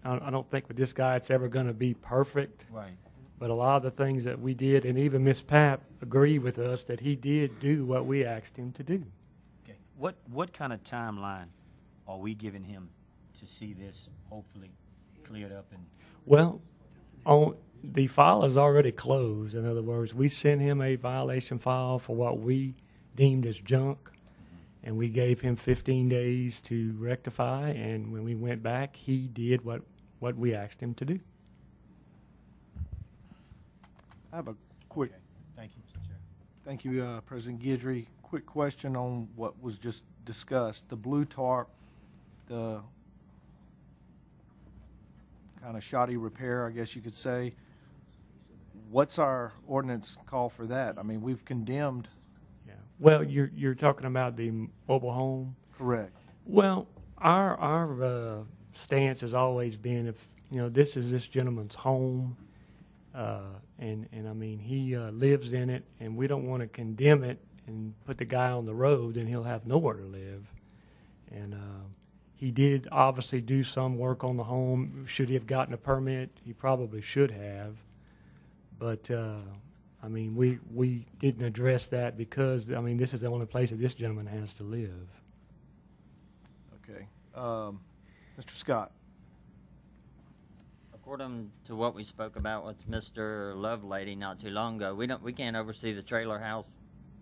[SPEAKER 15] I don't think with this guy it's ever going to be perfect.
[SPEAKER 14] Right.
[SPEAKER 15] But a lot of the things that we did, and even Miss Papp agreed with us that he did do what we asked him to do.
[SPEAKER 14] Okay. What kind of timeline are we giving him to see this hopefully cleared up? And
[SPEAKER 15] Well, the file is already closed. In other words, we sent him a violation file for what we deemed as junk, and we gave him 15 days to rectify, and when we went back, he did what we asked him to do.
[SPEAKER 1] I have a quick.
[SPEAKER 14] Okay. Thank you, Mr. Chair.
[SPEAKER 1] Thank you, President Guidry. Quick question on what was just discussed. The blue tarp, the kind of shoddy repair, I guess you could say. What's our ordinance call for that? I mean, we've condemned.
[SPEAKER 15] Yeah. Well, you're talking about the mobile home?
[SPEAKER 1] Correct.
[SPEAKER 15] Well, our stance has always been, if this is this gentleman's home, and I mean he lives in it, and we don't want to condemn it and put the guy on the road, and he'll have nowhere to live. And he did obviously do some work on the home. Should he have gotten a permit? He probably should have. But I mean, we didn't address that because I mean this is the only place that this gentleman has to live.
[SPEAKER 1] Okay. Mr. Scott.
[SPEAKER 16] According to what we spoke about with Mr. Lovelady not too long ago, we can't oversee the trailer house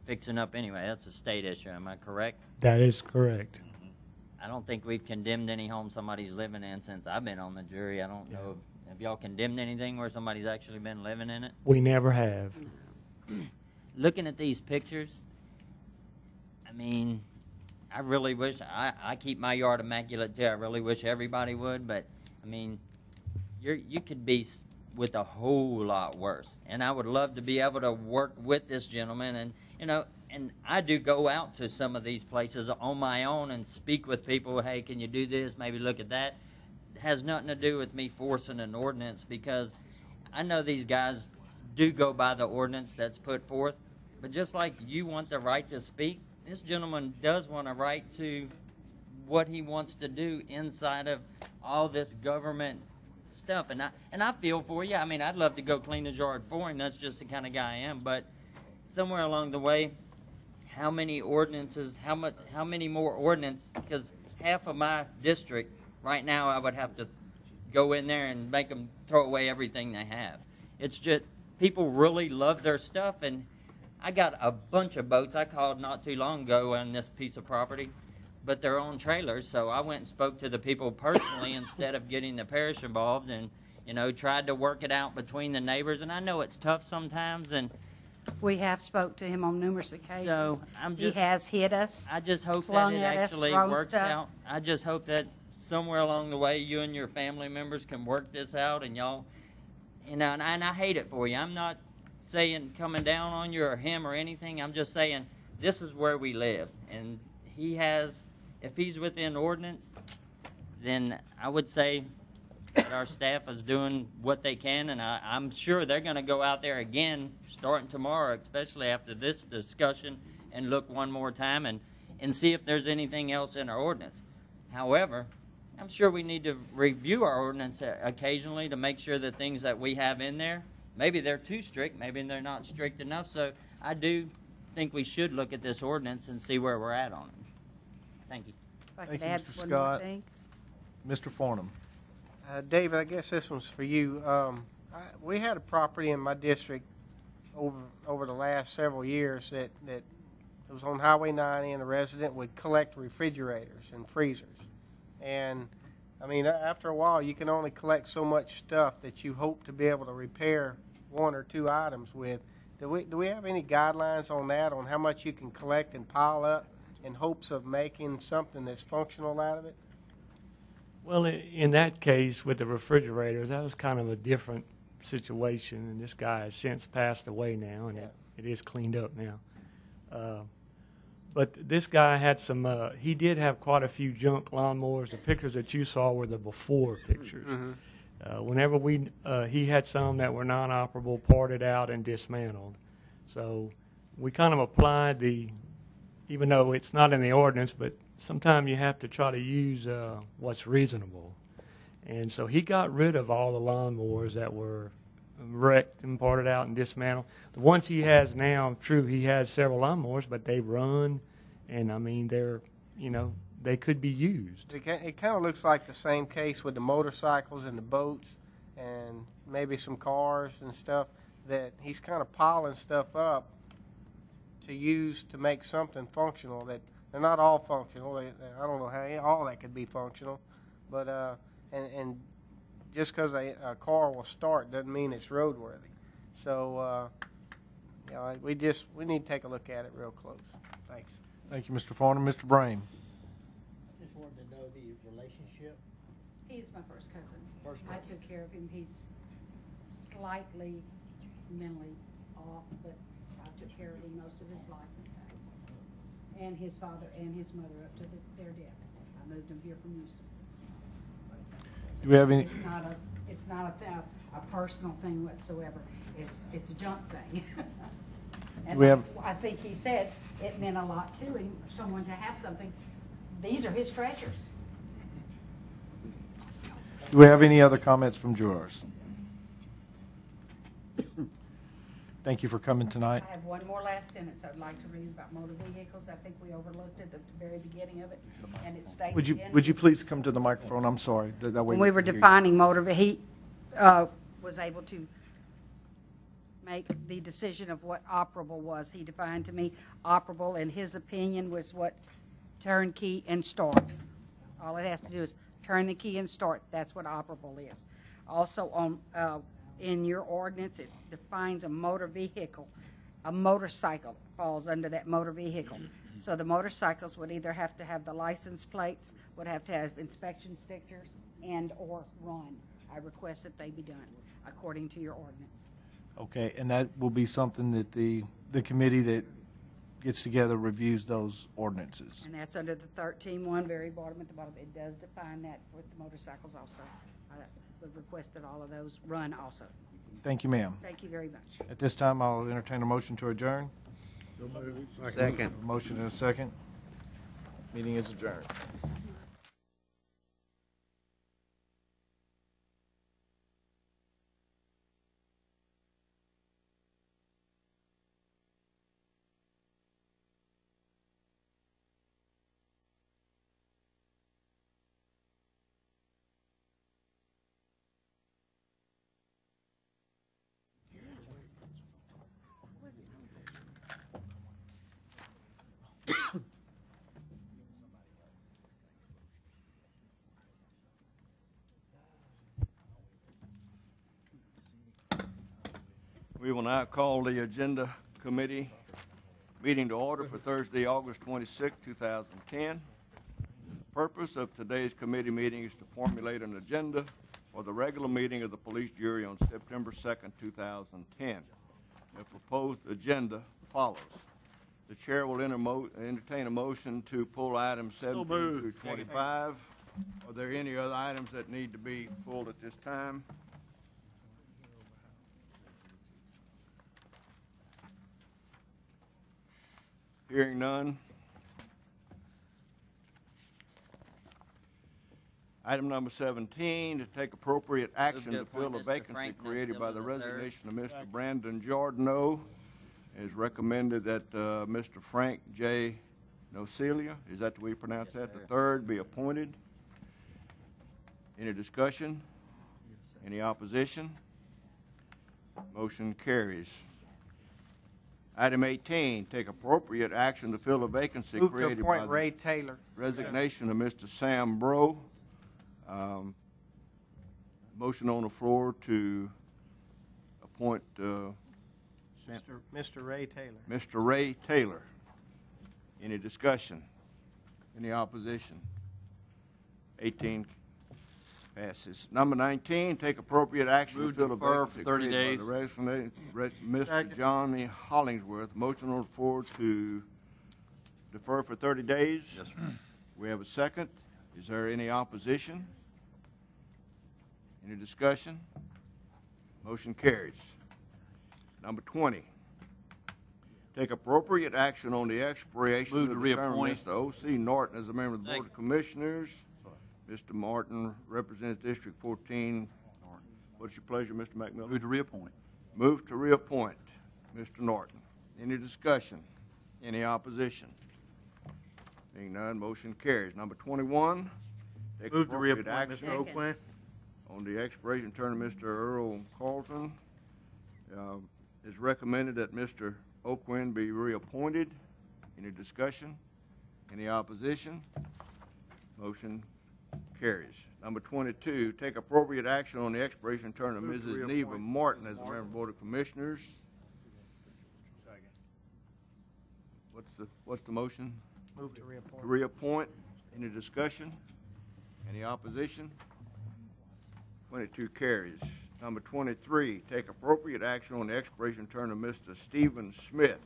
[SPEAKER 16] fixing up anyway. That's a state issue. Am I correct?
[SPEAKER 15] That is correct.
[SPEAKER 16] I don't think we've condemned any home somebody's living in since I've been on the jury. I don't know. Have y'all condemned anything where somebody's actually been living in it?
[SPEAKER 15] We never have.
[SPEAKER 16] Looking at these pictures, I mean, I really wish, I keep my yard immaculate too. I really wish everybody would, but I mean, you could be with a whole lot worse. And I would love to be able to work with this gentleman, and and I do go out to some of these places on my own and speak with people. Hey, can you do this? Maybe look at that. It has nothing to do with me forcing an ordinance, because I know these guys do go by the ordinance that's put forth. But just like you want the right to speak, this gentleman does want a right to what he wants to do inside of all this government stuff. And I feel for you. I mean, I'd love to go clean his yard for him. That's just the kind of guy I am. But somewhere along the way, how many ordinances, how many more ordinances, because half of my district right now I would have to go in there and make them throw away everything they have. It's just people really love their stuff, and I got a bunch of boats. I called not too long ago on this piece of property. but they're on trailers. So I went and spoke to the people personally instead of getting the parish involved, and tried to work it out between the neighbors. And I know it's tough sometimes, and
[SPEAKER 8] We have spoke to him on numerous occasions.
[SPEAKER 16] So,
[SPEAKER 8] He has hit us.
[SPEAKER 16] I just hope that
[SPEAKER 8] flung
[SPEAKER 16] it
[SPEAKER 8] at us,
[SPEAKER 16] actually
[SPEAKER 8] thrown
[SPEAKER 16] works
[SPEAKER 8] stuff.
[SPEAKER 16] out. I just hope that somewhere along the way, you and your family members can work this out, and y'all, and I hate it for you. I'm not saying coming down on you or him or anything. I'm just saying this is where we live, and if he's within ordinance, then I would say that our staff is doing what they can, and I'm sure they're going to go out there again starting tomorrow, especially after this discussion, and look one more time and see if there's anything else in our ordinance. However, I'm sure we need to review our ordinance occasionally to make sure that things that we have in there, maybe they're too strict, maybe they're not strict enough. So I do think we should look at this ordinance and see where we're at on it. Thank you.
[SPEAKER 8] If I
[SPEAKER 1] Thank
[SPEAKER 8] could
[SPEAKER 1] you,
[SPEAKER 8] add
[SPEAKER 1] Mr.
[SPEAKER 8] one more
[SPEAKER 1] Scott.
[SPEAKER 8] thing.
[SPEAKER 1] Mr. Farnham.
[SPEAKER 4] David, I guess this one's for you. We had a property in my district over the last several years that it was on Highway 90, and a resident would collect refrigerators and freezers. And, I mean, after a while, you can only collect so much stuff that you hope to be able to repair one or two items with. Do we have any guidelines on that, on how much you can collect and pile up in hopes of making something that's functional out of it?
[SPEAKER 15] Well, in that case, with the refrigerators, that was kind of a different situation, and this guy has since passed away now, and it is cleaned up now. But this guy had he did have quite a few junk lawnmowers. The pictures that you saw were the before pictures. Whenever he had some that were non-operable, parted out and dismantled. So we kind of applied even though it's not in the ordinance, but sometimes you have to try to use what's reasonable. And so he got rid of all the lawnmowers that were wrecked and parted out and dismantled. The ones he has now, true, he has several lawnmowers, but they run, and I mean, they could be used.
[SPEAKER 4] It kind of looks like the same case with the motorcycles and the boats and maybe some cars and stuff, that he's kind of piling stuff up to use to make something functional. That they're not all functional. I don't know how all that could be functional, but and just because a car will start doesn't mean it's roadworthy. So we need to take a look at it real close. Thanks.
[SPEAKER 1] Thank you, Mr. Farnham. Mr. Brame.
[SPEAKER 11] Just wanted to know the relationship.
[SPEAKER 8] He's my first cousin.
[SPEAKER 11] First
[SPEAKER 8] I
[SPEAKER 11] cousin.
[SPEAKER 8] took care of him. He's slightly mentally off, but I took care of him most of his life, in fact. And his father and his mother up to their death. I moved them here from Houston.
[SPEAKER 1] Do we have any?
[SPEAKER 8] It's not a personal thing whatsoever. It's a junk thing. And
[SPEAKER 1] We have-
[SPEAKER 8] I think he said it meant a lot to him, for someone to have something. These are his treasures.
[SPEAKER 1] Do we have any other comments from jurors? Thank you for coming tonight.
[SPEAKER 8] I have one more last sentence I'd like to read about motor vehicles. I think we overlooked it at the very beginning of it, and it states
[SPEAKER 1] Would you
[SPEAKER 8] again-
[SPEAKER 1] would you please come to the microphone? I'm sorry. That way
[SPEAKER 8] When we were
[SPEAKER 1] can hear you.
[SPEAKER 8] defining he was able to make the decision of what operable was. He defined to me operable, in his opinion, was what turnkey and start. All it has to do is turn the key and start. That's what operable is. Also, in your ordinance, it defines a motor vehicle. A motorcycle falls under that motor vehicle. So the motorcycles would either have to have the license plates, would have to have inspection stickers, and/or run. I request that they be done according to your ordinance.
[SPEAKER 1] Okay, and that will be something that the committee that gets together reviews those ordinances.
[SPEAKER 8] And that's under the 13.1, very bottom at the bottom. It does define that with the motorcycles also. I would request that all of those run also.
[SPEAKER 1] Thank you, ma'am.
[SPEAKER 8] Thank you very much.
[SPEAKER 1] At this time, I'll entertain a motion to adjourn.
[SPEAKER 11] So moved.
[SPEAKER 3] Second.
[SPEAKER 1] Motion and a second. Meeting is adjourned.
[SPEAKER 3] We will now call the Agenda Committee meeting to order for Thursday, August 26, 2010. The purpose of today's committee meeting is to formulate an agenda for the regular meeting of the police jury on September 2nd, 2010. The proposed agenda follows. The chair will entertain a motion to pull items 17 through 25. Are there any other items that need to be pulled at this time? Hearing none. Item number 17, to take appropriate action to fill a vacancy created by the resignation of Mr. Brandon Jordan. It is recommended that Mr. Frank J. Nocilia, is that the way you pronounce that? The third be appointed. Any discussion? Any opposition? Motion carries. Item 18, take appropriate action to fill a vacancy
[SPEAKER 4] Move to
[SPEAKER 3] created by
[SPEAKER 4] appoint Ray Taylor.
[SPEAKER 3] resignation of Mr. Sam Bro. Motion on the floor to appoint
[SPEAKER 4] Mr. Ray Taylor.
[SPEAKER 3] Mr. Ray Taylor. Any discussion? Any opposition? 18 passes. Number 19, take appropriate action
[SPEAKER 10] Move
[SPEAKER 3] to
[SPEAKER 10] to
[SPEAKER 3] fill a
[SPEAKER 10] defer
[SPEAKER 3] vacancy
[SPEAKER 10] for 30
[SPEAKER 3] created by the Mr. Johnny Hollingsworth. Motion on the floor to defer for 30 days.
[SPEAKER 10] Yes, sir.
[SPEAKER 3] We have a second. Is there any opposition? Any discussion? Motion carries. Number 20, take appropriate action on the expiration
[SPEAKER 10] Move
[SPEAKER 3] of
[SPEAKER 10] to
[SPEAKER 3] the term of
[SPEAKER 10] reappoint.
[SPEAKER 3] Mr. O.C. Norton as a member of the Board
[SPEAKER 10] Second.
[SPEAKER 3] of Commissioners. Mr. Martin represents District 14. What's your pleasure, Mr. McMillan?
[SPEAKER 10] Move to reappoint.
[SPEAKER 3] Move to reappoint Mr. Norton. Any discussion? Any opposition? Being none, motion carries. Number 21, take
[SPEAKER 1] Move to
[SPEAKER 3] appropriate
[SPEAKER 1] reappoint
[SPEAKER 3] action
[SPEAKER 1] Mr. O'Quinn.
[SPEAKER 3] on the expiration term of Mr. Earl Carlton. It's recommended that Mr. O'Quinn be reappointed. Any discussion? Any opposition? Motion carries. Number 22, take appropriate action on the expiration term of
[SPEAKER 1] Move to
[SPEAKER 3] Mrs.
[SPEAKER 1] reappoint
[SPEAKER 3] Neva Martin as a
[SPEAKER 1] Ms.
[SPEAKER 3] member of the Board of Commissioners. What's the motion?
[SPEAKER 4] Move to
[SPEAKER 3] To
[SPEAKER 4] reappoint.
[SPEAKER 3] reappoint. Any discussion? Any opposition? 22 carries. Number 23, take appropriate action on the expiration term of Mr. Stephen Smith.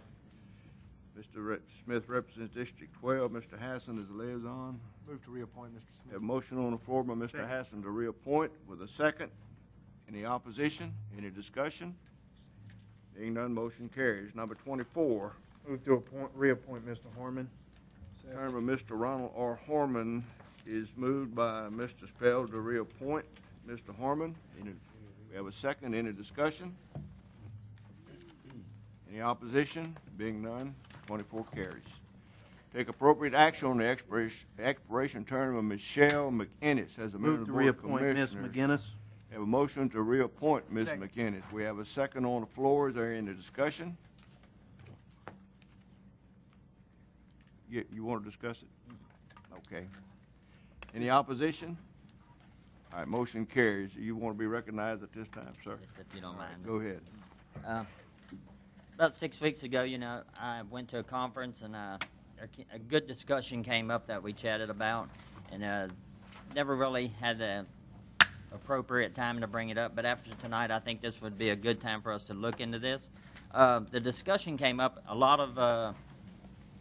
[SPEAKER 3] Mr. Smith represents District 12. Mr. Hassan is the liaison.
[SPEAKER 1] Move to reappoint Mr. Smith.
[SPEAKER 3] Have a motion on the floor by Mr. Hassan to reappoint with a second. Any opposition? Any discussion? Being none, motion carries. Number 24,
[SPEAKER 1] Move to reappoint Mr. Harmon.
[SPEAKER 3] term of Mr. Ronald R. Harmon is moved by Mr. Spell to reappoint Mr. Harmon. We have a second. Any discussion? Any opposition? Being none, 24 carries. Take appropriate action on the expiration term of Michelle McInnes as a member
[SPEAKER 1] Move
[SPEAKER 3] of
[SPEAKER 1] to
[SPEAKER 3] the Board of
[SPEAKER 1] reappoint Ms.
[SPEAKER 3] Commissioners.
[SPEAKER 1] McGinnis.
[SPEAKER 3] Have a motion to reappoint Ms.
[SPEAKER 4] Second.
[SPEAKER 3] McInnes. We have a second on the floor. Is there any discussion? You want to discuss it? Okay. Any opposition? All right, motion carries. You want to be recognized at this time, sir?
[SPEAKER 16] If you don't mind.
[SPEAKER 3] Go ahead.
[SPEAKER 16] About 6 weeks ago, I went to a conference and a good discussion came up that we chatted about, and never really had the appropriate time to bring it up. But after tonight, I think this would be a good time for us to look into this. The discussion came up. A lot of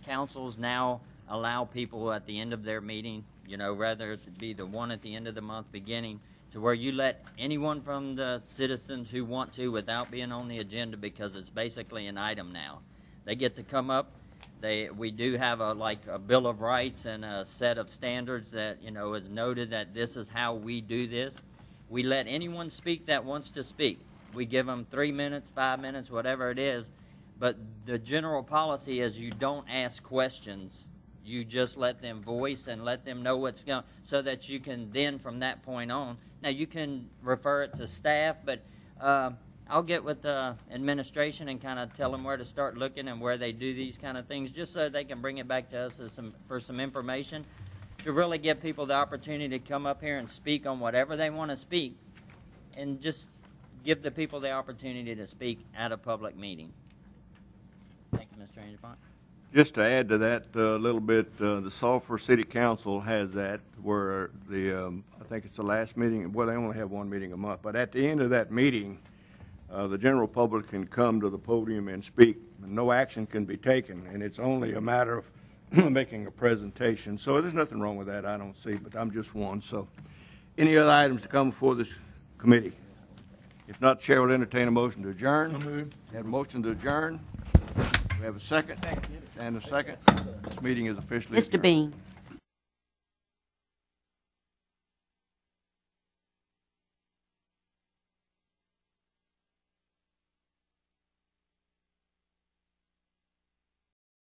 [SPEAKER 16] councils now allow people at the end of their meeting, rather it be the one at the end of the month beginning, to where you let anyone from the citizens who want to without being on the agenda, because it's basically an item now. They get to come up. We do have a Bill of Rights and a set of standards that, is noted that this is how we do this. We let anyone speak that wants to speak. We give them 3 minutes, 5 minutes, whatever it is. But the general policy is you don't ask questions. You just let them voice and let them know what's going, so that you can then from that point on. Now you can refer it to staff, but I'll get with the administration and kind of tell them where to start looking and where they do these kind of things, just so they can bring it back to us as for some information, to really give people the opportunity to come up here and speak on whatever they want to speak, and just give the people the opportunity to speak at a public meeting. Thank you, Mr. Angelpont.
[SPEAKER 3] Just to add to that a little bit, the Sulphur City Council has that where I think it's the last meeting, well, they only have one meeting a month, but at the end of that meeting, the general public can come to the podium and speak. No action can be taken, and it's only a matter of making a presentation. So there's nothing wrong with that, I don't see, but I'm just one. So any other items to come before this committee? If not, Chair will entertain a motion to adjourn. Have a motion to adjourn. We have a second. And a second. This meeting is officially
[SPEAKER 7] Mr.
[SPEAKER 3] adjourned.
[SPEAKER 7] Bean.